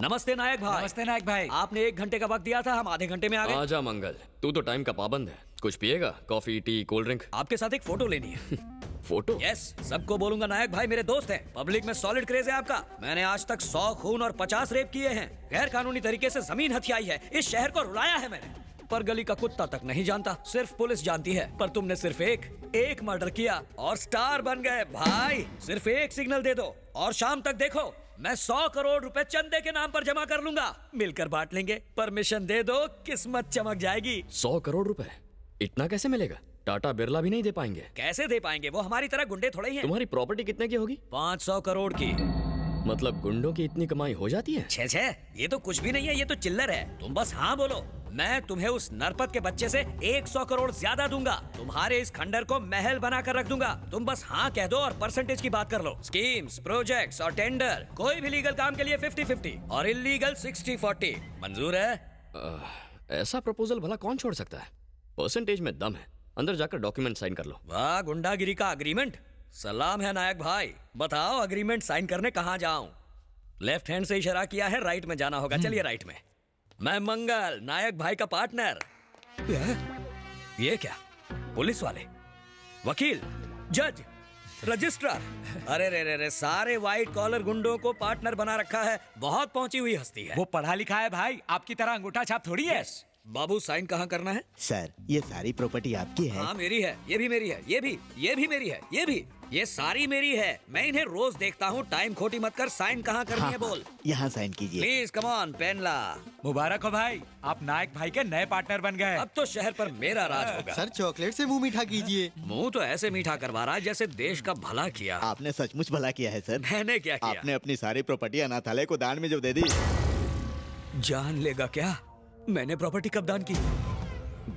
नमस्ते नायक भाई। नमस्ते नायक भाई। आपने 1 घंटे का वक्त दिया था, हम आधे घंटे में आ गए। आजा मंगल, तू तो टाइम का पाबंद है। कुछ पिएगा? Coffee, T, cold drink? आपके साथ एक फोटो लेनी है। फोटो? यस, सबको बोलूंगा नायक भाई मेरे दोस्त हैं। पब्लिक में सॉलिड क्रेज है आपका। मैंने आज तक 100 खून और 50 रेप किए हैं। गैर कानूनी तरीके से जमीन हथियाई है। इस शहर को रुलाया है मैंने, पर गली का कुत्ता तक नहीं जानता, सिर्फ पुलिस जानती है। पर तुमने सिर्फ एक मर्डर किया और स्टार बन गए भाई। सिर्फ एक सिग्नल दे दो और शाम तक देखो, मैं 100 करोड़ रुपए चंदे के नाम पर जमा कर लूंगा। मिलकर बांट लेंगे। परमिशन दे दो, किस्मत चमक जाएगी। 100 करोड़ रुपए इतना कैसे मिलेगा? टाटा बिरला भी नहीं दे पाएंगे। कैसे दे पाएंगे? वो हमारी तरह गुंडे थोड़े ही हैं। तुम्हारी प्रॉपर्टी कितने की होगी? 500 करोड़ की। मतलब गुंडों की इतनी कमाई हो जाती है? छे छे, ये तो कुछ भी नहीं है, ये तो चिल्लर है। तुम बस हाँ बोलो, मैं तुम्हें उस नरपत के बच्चे से 100 करोड़ ज्यादा दूंगा। तुम्हारे इस खंडर को महल बना कर रख दूंगा। तुम बस हाँ कह दो और परसेंटेज की बात कर लो। स्कीम्स, प्रोजेक्ट्स और टेंडर, कोई भी लीगल काम के लिए 50-50 और इलीगल 60-40। मंजूर है? ऐसा प्रपोजल भला कौन छोड़ सकता है? परसेंटेज में दम है। अंदर जाकर डॉक्यूमेंट साइन कर लो। वाह, गुंडागिरी का अग्रीमेंट। सलाम है नायक भाई। बताओ अग्रीमेंट साइन करने कहाँ जाऊं? लेफ्ट हैंड से इशारा किया है, राइट में जाना होगा। चलिए राइट में। मैं मंगल, नायक भाई का पार्टनर। ये क्या? पुलिस वाले, वकील, जज, रजिस्ट्रार, अरे रे रे रे, सारे व्हाइट कॉलर गुंडों को पार्टनर बना रखा है। बहुत पहुंची हुई हस्ती है। वो पढ़ा लिखा है भाई, आपकी तरह अंगूठा छाप थोड़ी है। यस। बाबू, साइन कहाँ करना है? सर, ये सारी प्रॉपर्टी आपकी है। हाँ मेरी है, ये भी मेरी है, ये भी मेरी है, ये भी, ये सारी मेरी है। मैं इन्हें रोज देखता हूँ। टाइम खोटी मत कर। साइन कहाँ करनी है बोल। यहाँ साइन कीजिए। प्लीज कम ऑन, पेन ला। मुबारक हो भाई, आप नायक भाई के नए पार्टनर बन गए। अब तो शहर पर मेरा राज होगा। सर, चॉकलेट से मुंह मीठा कीजिए। मुंह तो ऐसे मीठा करवा रहा है जैसे देश का भला किया। आपने सचमुच भला किया है सर। मैंने क्या किया? आपने अपनी सारी प्रॉपर्टी अनाथालय को दान में जो दे दी। जान लेगा क्या? मैंने प्रॉपर्टी कब दान की?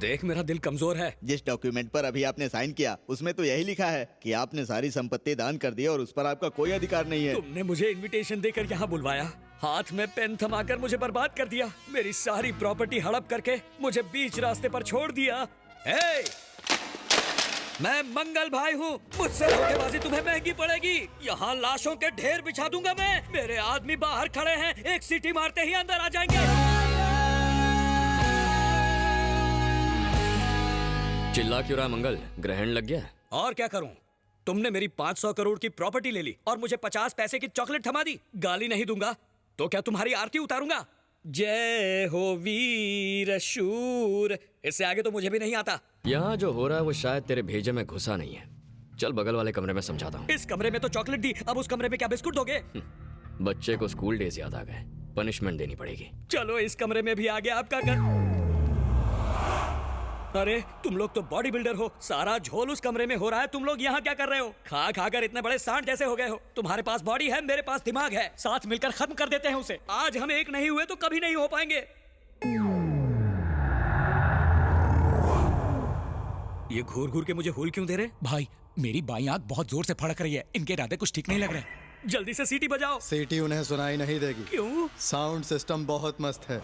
देख, मेरा दिल कमजोर है। जिस डॉक्यूमेंट पर अभी आपने साइन किया उसमें तो यही लिखा है कि आपने सारी संपत्ति दान कर दी और उस पर आपका कोई अधिकार नहीं है। तुमने मुझे इनविटेशन देकर यहाँ बुलवाया, हाथ में पेन थमाकर मुझे बर्बाद कर दिया, मेरी सारी प्रॉपर्टी हड़प करके मुझे बीच रास्ते पर छोड़ दिया। हे! मैं मंगल भाई हूँ, मुझसे धोखेबाजी तुम्हें महंगी पड़ेगी। यहाँ लाशों के ढेर बिछा दूंगा मैं। मेरे आदमी बाहर खड़े हैं, एक सीटी मारते ही अंदर आ जाएंगे। चिल्ला क्यों रहा मंगल? ग्रहण लग गया? और क्या करूं? तुमने मेरी 500 करोड़ की प्रॉपर्टी ले ली और मुझे 50 पैसे की चॉकलेट थमा दी। गाली नहीं दूंगा तो क्या तुम्हारी आरती उतारूंगा? जय हो वीर शूर। इससे आगे तो मुझे भी नहीं आता। यहाँ जो हो रहा है वो शायद तेरे भेजे में घुसा नहीं है। चल बगल वाले कमरे में समझाता हूँ। इस कमरे में तो चॉकलेट दी, अब उस कमरे में क्या बिस्कुट दोगे? बच्चे को स्कूल डेज याद आ गए, पनिशमेंट देनी पड़ेगी। चलो इस कमरे में भी आ गया आपका घर। अरे तुम लोग तो बॉडी बिल्डर हो, सारा झोल उस कमरे में हो रहा है, तुम लोग यहाँ क्या कर रहे हो? खा खा कर इतने बड़े सांड जैसे हो गए हो। तुम्हारे पास बॉडी है, मेरे पास दिमाग है, साथ मिलकर खत्म कर देते हैं उसे। आज हम एक नहीं हुए तो कभी नहीं हो पाएंगे। ये घूर घूर के मुझे हुल क्यों दे रहे? भाई, मेरी बाई आंख बहुत जोर से फड़क रही है, इनके इरादे कुछ ठीक नहीं लग रहे। जल्दी से सीटी बजाओ। सीटी उन्हें सुनाई नहीं देगी। क्यों? साउंड सिस्टम बहुत मस्त है।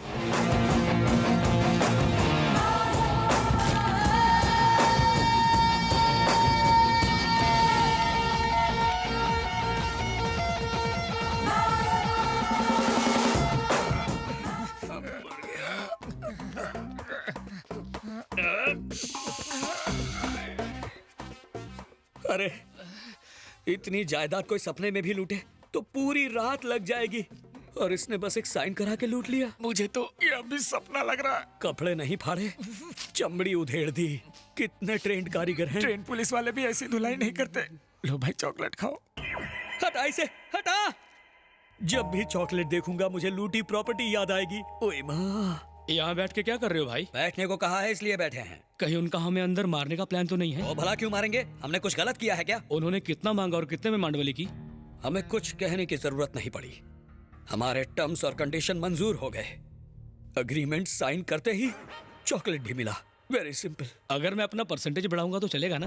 अरे इतनी जायदाद कोई सपने में भी लूटे तो पूरी रात लग जाएगी, और इसने बस एक साइन करा के लूट लिया। मुझे तो ये अभी सपना लग रहा है। कपड़े नहीं फाड़े, चमड़ी उधेड़ दी। कितने ट्रेंड कारीगर हैं। ट्रेन पुलिस वाले भी ऐसी धुलाई नहीं करते। लो भाई, चॉकलेट खाओ। हटा इसे, हटा। जब भी चॉकलेट देखूंगा मुझे लूटी प्रॉपर्टी याद आएगी। ओए माँ, यहाँ बैठ के क्या कर रहे हो भाई? बैठने को कहा है इसलिए बैठे हैं। कहीं उनका हमें अंदर मारने का प्लान तो नहीं है? ओ भला क्यों मारेंगे? हमने कुछ गलत किया है क्या? उन्होंने कितना मांगा और कितने में मांडवली की? हमें कुछ कहने की जरूरत नहीं पड़ी। हमारे टर्म्स और कंडीशन मंजूर हो गए। अग्रीमेंट साइन करते ही चॉकलेट भी मिला। Very simple. अगर मैं अपना परसेंटेज बढ़ाऊंगा तो चलेगा ना?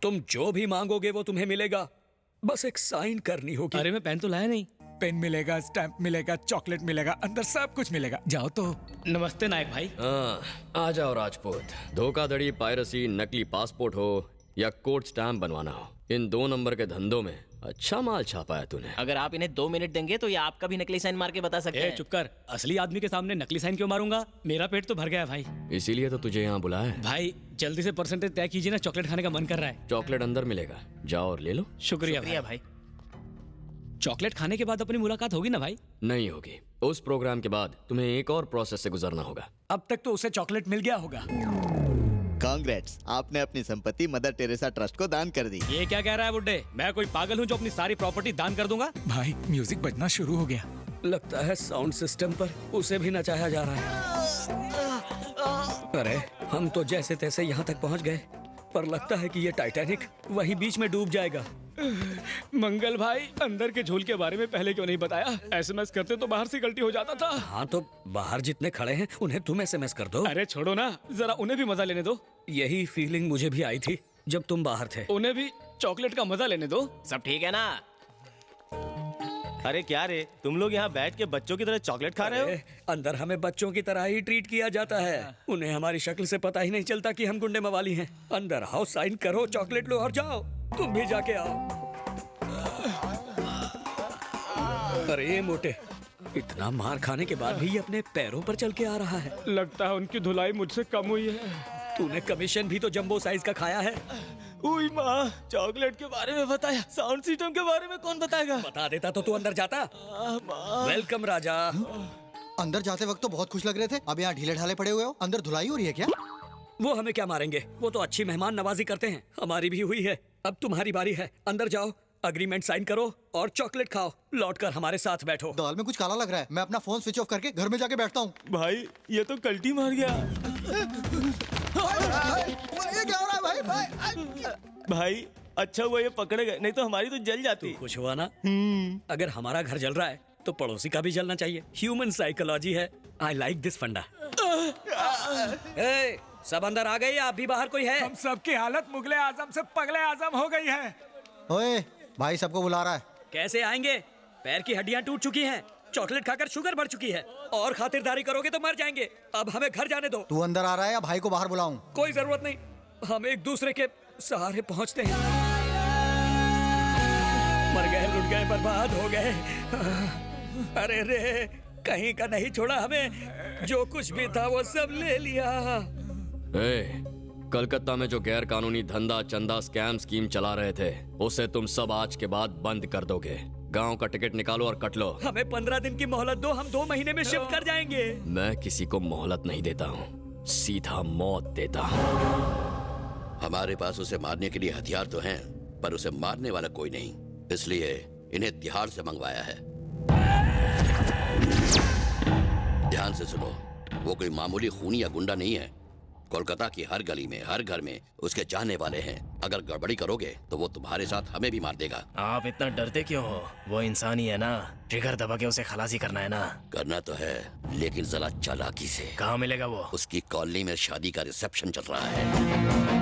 तुम जो भी मांगोगे वो तुम्हें मिलेगा, बस एक साइन करनी होगी। अरे मैं पेन तो लाया नहीं। पेन मिलेगा, स्टैंप मिलेगा, चॉकलेट मिलेगा, अंदर सब कुछ मिलेगा। जाओ तो। नमस्ते नायक भाई। आ जाओ राजपूत। धोखाधड़ी, पायरेसी, नकली पासपोर्ट हो या कोर्ट स्टैम्प बनवाना हो, इन 2 नंबर के धंधों में अच्छा माल छापा है तूने। अगर आप इन्हें 2 मिनट देंगे तो ये आपका भी नकली साइन मार के बता सकते ए हैं। चुप कर, असली आदमी के सामने नकली साइन क्यों मारूंगा? मेरा पेट तो भर गया है भाई। इसीलिए तो तुझे यहाँ बुलाया है। भाई जल्दी से परसेंटेज तय कीजिए ना, चॉकलेट खाने का मन कर रहा है। चॉकलेट अंदर मिलेगा, जाओ और ले लो। शुक्रिया शुक्रिया भाई। भाई। चॉकलेट खाने के बाद अपनी मुलाकात होगी ना भाई? नहीं होगी। उस प्रोग्राम के बाद तुम्हें एक और प्रोसेस से गुजरना होगा। अब तक तो उसे चॉकलेट मिल गया होगा। कांग्रेट्स, आपने अपनी संपत्ति मदर टेरेसा ट्रस्ट को दान कर दी। ये क्या कह रहा है बुड्ढे? मैं कोई पागल हूँ जो अपनी सारी प्रॉपर्टी दान कर दूंगा? भाई म्यूजिक बजना शुरू हो गया। लगता है साउंड सिस्टम पर उसे भी नचाया जा रहा है। अरे हम तो जैसे तैसे यहाँ तक पहुँच गए, पर लगता है कि ये टाइटैनिक वहीं बीच में डूब जाएगा। मंगल भाई, अंदर के झोल के बारे में पहले क्यों नहीं बताया? एसएमएस करते तो बाहर से गलती हो जाता था। हाँ तो बाहर जितने खड़े हैं उन्हें तुम एसएमएस कर दो। अरे छोड़ो ना, जरा उन्हें भी मजा लेने दो। यही फीलिंग मुझे भी आई थी जब तुम बाहर थे। उन्हें भी चॉकलेट का मजा लेने दो। सब ठीक है ना? अरे क्या रे, तुम लोग यहाँ बैठ के बच्चों की तरह चॉकलेट खा रहे हो? अरे, अंदर हमें बच्चों की तरह ही ट्रीट किया जाता है। उन्हें हमारी शक्ल से पता ही नहीं चलता कि हम गुंडे मवाली हैं। अंदर आओ, साइन करो, चॉकलेट लो और जाओ। तुम भी जाके आओ। अरे मोटे, इतना मार खाने के बाद भी ये अपने पैरों पर चल के आ रहा है। लगता है उनकी धुलाई मुझसे कम हुई है। तूने कमीशन भी तो जंबो साइज का खाया है। उई माँ, चॉकलेट के बारे में बताया, साउंड सिस्टम के बारे में कौन बताएगा? बता देता तो तू अंदर जाता। वेलकम राजा। अंदर जाते वक्त तो बहुत खुश लग रहे थे, अब यहाँ ढीले ढाले पड़े हुए हो। अंदर धुलाई हो रही है क्या? वो हमें क्या मारेंगे, वो तो अच्छी मेहमान नवाजी करते हैं। हमारी भी हुई है, अब तुम्हारी बारी है। अंदर जाओ, अग्रीमेंट साइन करो और चॉकलेट खाओ। लौटकर हमारे साथ बैठो। दाल में कुछ काला लग रहा है। मैं अपना फोन स्विच ऑफ करके घर में जाके बैठता हूँ। भाई ये तो कल्टी मार गया। ये क्या हो रहा है भाई? भाई अच्छा हुआ ये पकड़े गए, नहीं तो हमारी तो जल जाती। खुश हुआ ना? अगर हमारा घर जल रहा है तो पड़ोसी का भी जलना चाहिए। ह्यूमन साइकोलॉजी है। आई लाइक दिस फंडा। ए, सब अंदर आ गए या अभी बाहर कोई है? हम सबकी हालत मुगले आजम से पगले आजम हो गई है। ओए भाई, सबको बुला रहा है। कैसे आएंगे? पैर की हड्डियां टूट चुकी हैं, चॉकलेट खाकर शुगर बढ़ चुकी है, और खातिरदारी करोगे तो मर जाएंगे। अब हमें घर जाने दो। तू अंदर आ रहा है या भाई को बाहर बुलाऊं? कोई जरूरत नहीं, हम एक दूसरे के सहारे पहुंचते हैं। मर गए, लुट गए, बर्बाद हो गए। अरे रे, कहीं का नहीं छोड़ा हमें। जो कुछ भी था वो सब ले लिया। कलकत्ता में जो गैर कानूनी धंधा चंदा स्कैम स्कीम चला रहे थे, उसे तुम सब आज के बाद बंद कर दोगे। गांव का टिकट निकालो और कट लो। हमें 15 दिन की मोहलत दो, हम 2 महीने में शिफ्ट कर जाएंगे। मैं किसी को मोहलत नहीं देता हूँ, सीधा मौत देता हूँ। हमारे पास उसे मारने के लिए हथियार तो हैं, पर उसे मारने वाला कोई नहीं, इसलिए इन्हें तिहाड़ से मंगवाया है। ध्यान से सुनो, वो कोई मामूली खूनी या गुंडा नहीं है। कोलकाता की हर गली में, हर घर में उसके चाहने वाले हैं। अगर गड़बड़ी करोगे तो वो तुम्हारे साथ हमें भी मार देगा। आप इतना डरते क्यों हो? वो इंसान ही है ना, ट्रिगर दबा के उसे खलासी करना है ना। करना तो है, लेकिन जरा चालाकी से। कहाँ मिलेगा वो? उसकी कॉलोनी में शादी का रिसेप्शन चल रहा है।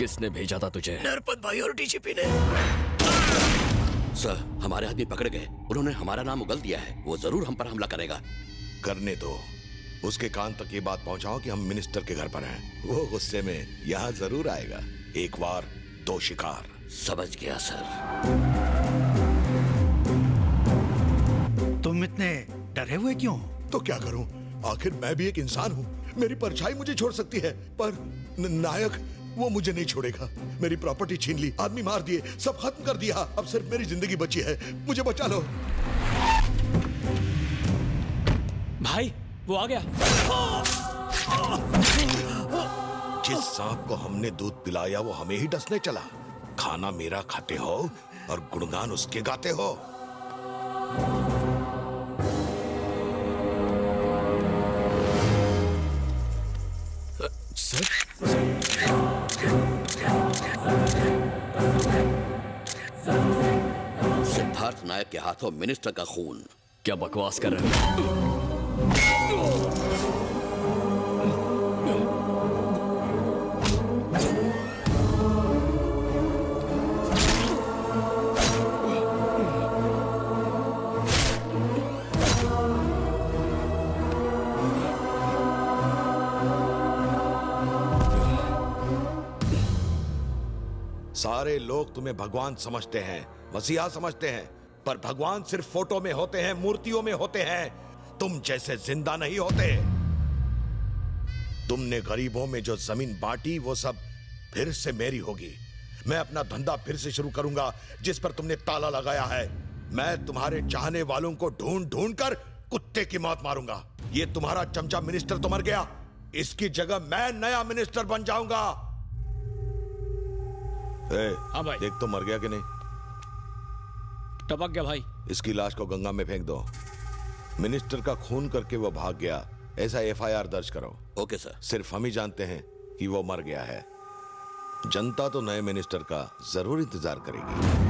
किसने भेजा था तुझे? नरपत भाई और डीजीपी ने। सर, हमारे आदमी पकड़े गए। उन्होंने हमारा नाम उगल दिया है। वो जरूर हम पर हमला करेगा। करने दो। उसके कान तक ये बात पहुंचाओ कि हम मिनिस्टर के घर पर हैं। वो गुस्से में यहाँ जरूर आएगा। एक बार 2 शिकार। समझ गया सर। तुम इतने डरे हुए क्यों? तो क्या करूं? आखिर मैं भी एक इंसान हूं। मेरी परछाई मुझे छोड़ सकती है, पर नायक वो मुझे नहीं छोड़ेगा। मेरी प्रॉपर्टी छीन ली, आदमी मार दिए, सब खत्म कर दिया। अब सिर्फ मेरी जिंदगी बची है। मुझे बचा लो। भाई वो आ गया। जिस सांप को हमने दूध पिलाया वो हमें ही डसने चला। खाना मेरा खाते हो और गुणगान उसके गाते हो। सिद्धार्थ नायक के हाथों मिनिस्टर का खून। क्या बकवास कर रहे हो? सारे लोग तुम्हें भगवान समझते हैं, मसीहा समझते हैं, पर भगवान सिर्फ फोटो में होते हैं, मूर्तियों में होते हैं। तुम जैसे जिंदा नहीं होते। तुमने गरीबों में जो जमीन बांटी वो सब फिर से मेरी होगी। मैं अपना धंधा फिर से शुरू करूंगा जिस पर तुमने ताला लगाया है। मैं तुम्हारे चाहने वालों को ढूंढ ढूंढ कर कुत्ते की मौत मारूंगा। ये तुम्हारा चमचा मिनिस्टर तो मर गया, इसकी जगह मैं नया मिनिस्टर बन जाऊंगा। हाँ भाई। देख तो मर गया कि नहीं। टपक गया भाई। इसकी लाश को गंगा में फेंक दो। मिनिस्टर का खून करके वो भाग गया, ऐसा एफआईआर दर्ज करो। Okay sir. सिर्फ हम ही जानते हैं कि वो मर गया है। जनता तो नए मिनिस्टर का जरूर इंतजार करेगी।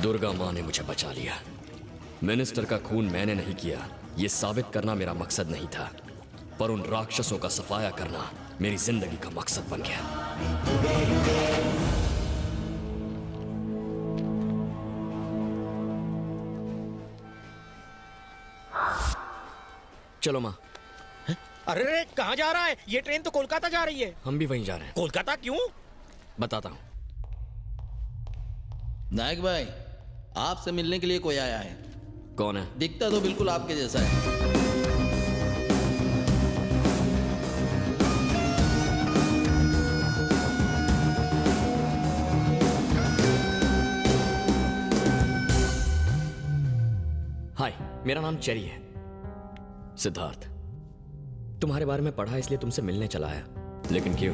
दुर्गा माँ ने मुझे बचा लिया। मिनिस्टर का खून मैंने नहीं किया, यह साबित करना मेरा मकसद नहीं था, पर उन राक्षसों का सफाया करना मेरी जिंदगी का मकसद बन गया। चलो माँ। अरे कहाँ जा रहा है? ये ट्रेन तो कोलकाता जा रही है। हम भी वहीं जा रहे हैं। कोलकाता क्यों? बताता हूँ। नायक भाई, आपसे मिलने के लिए कोई आया है। कौन है? दिखता तो बिल्कुल आपके जैसा है। हाय, मेरा नाम चेरी है। सिद्धार्थ, तुम्हारे बारे में पढ़ा इसलिए तुमसे मिलने चला आया। लेकिन क्यों?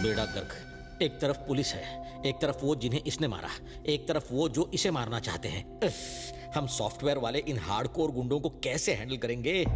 बेड़ा गर्क। एक तरफ पुलिस है, एक तरफ वो जिन्हें इसने मारा, एक तरफ वो जो इसे मारना चाहते हैं। हम सॉफ्टवेयर वाले इन हार्डकोर गुंडों को कैसे हैंडल करेंगे?